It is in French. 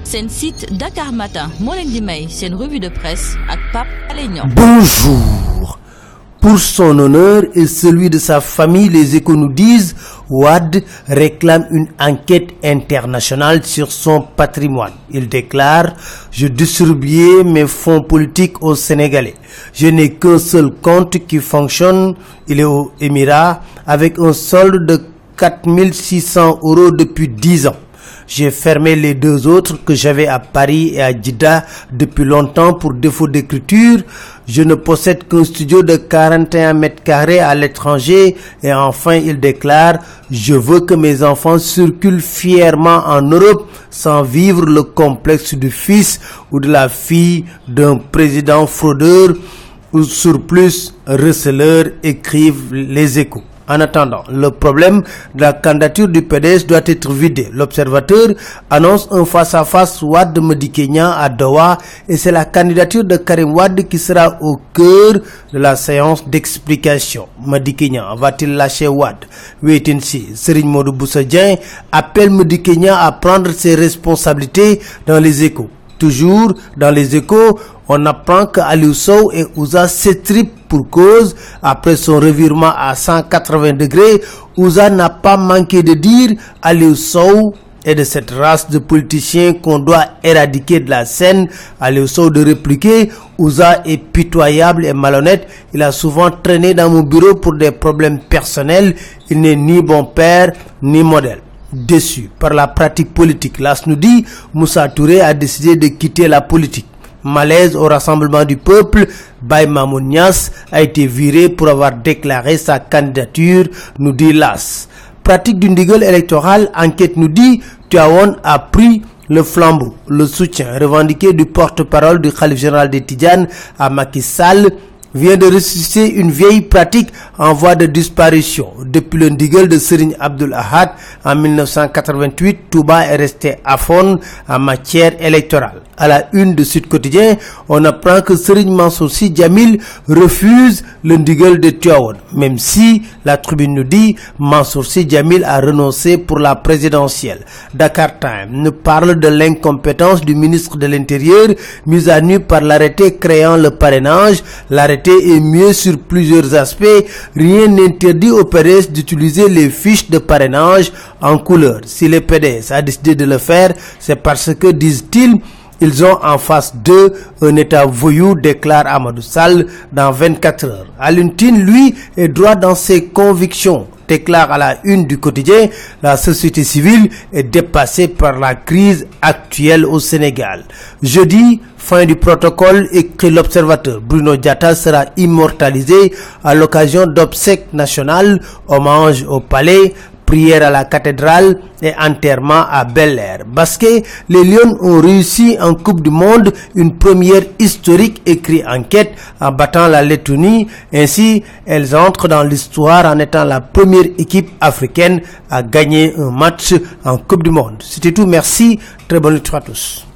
Sen site Dakar Matin moo leen di may seen revue de presse ak Pape Alé Niang. Bonjour. Pour son honneur et celui de sa famille, les Échos nous disent Wade réclame une enquête internationale sur son patrimoine. Il déclare « Je distribuais mes fonds politiques aux Sénégalais. Je n'ai qu'un seul compte qui fonctionne, il est aux Émirats, avec un solde de 4 600 € depuis 10 ans. J'ai fermé les deux autres que j'avais à Paris et à Jeddah depuis longtemps pour défaut d'écriture. Je ne possède qu'un studio de 41 mètres carrés à l'étranger. » Et enfin, il déclare « Je veux que mes enfants circulent fièrement en Europe sans vivre le complexe du fils ou de la fille d'un président fraudeur ou surplus receleur », écrivent les Échos. En attendant, le problème de la candidature du PDS doit être vidé. L'Observateur annonce un face-à-face Wade-Madické Niang à Doha et c'est la candidature de Karim Wade qui sera au cœur de la séance d'explication. Madické Niang va-t-il lâcher Wade? Wait and see. Serigne Modou Bousso Dieng appelle Madické Niang à prendre ses responsabilités dans les Échos. Toujours dans les Échos, on apprend que Aliou Sow et Ouza s'étripent pour cause. Après son revirement à 180 degrés, Ouza n'a pas manqué de dire Aliou Sow est de cette race de politiciens qu'on doit éradiquer de la scène. Aliou Sow de répliquer Ouza est pitoyable et malhonnête. Il a souvent traîné dans mon bureau pour des problèmes personnels. Il n'est ni bon père ni modèle. Déçu par la pratique politique, l'AS nous dit Moussa Touré a décidé de quitter la politique. Malaise au Rassemblement du peuple, Baye Mamoun Niass a été viré pour avoir déclaré sa candidature, nous dit l'AS. Pratique du ndigal électoral, enquête nous dit Tivaouane a pris le flambeau. Le soutien revendiqué du porte-parole du khalife général des Tidjanes à Macky Sall vient de ressusciter une vieille pratique en voie de disparition. Depuis le ndigal de Serigne Abdoul Ahad en 1988, Touba est resté aphone en matière électorale. À la une de Sud Quotidien, on apprend que Serigne Mansour Sy Djamil refuse le ndigal de Tivaouane. Même si, la Tribune nous dit, Mansour Sy Djamil a renoncé pour la présidentielle. Dakar Time nous parle de l'incompétence du ministre de l'Intérieur, mise à nu par l'arrêté créant le parrainage. L'arrêté est mieux sur plusieurs aspects. Rien n'interdit au PDS d'utiliser les fiches de parrainage en couleur. Si le PDS a décidé de le faire, c'est parce que, disent-ils, ils ont en face d'eux un état voyou, déclare Amadou Sall dans 24 heures. Alioune Tine, lui, est droit dans ses convictions, déclare à la une du quotidien, la société civile est dépassée par la crise actuelle au Sénégal. Jeudi, fin du protocole, écrit l'Observateur. Bruno Diatta sera immortalisé à l'occasion d'obsèques nationales, hommage au palais, prière à la cathédrale et enterrement à Bel-Air. Basket, les Lions ont réussi en Coupe du Monde une première historique, écrit Enquête, en battant la Lettonie. Ainsi, elles entrent dans l'histoire en étant la première équipe africaine à gagner un match en Coupe du Monde. C'était tout, merci, très bonne nuit à tous.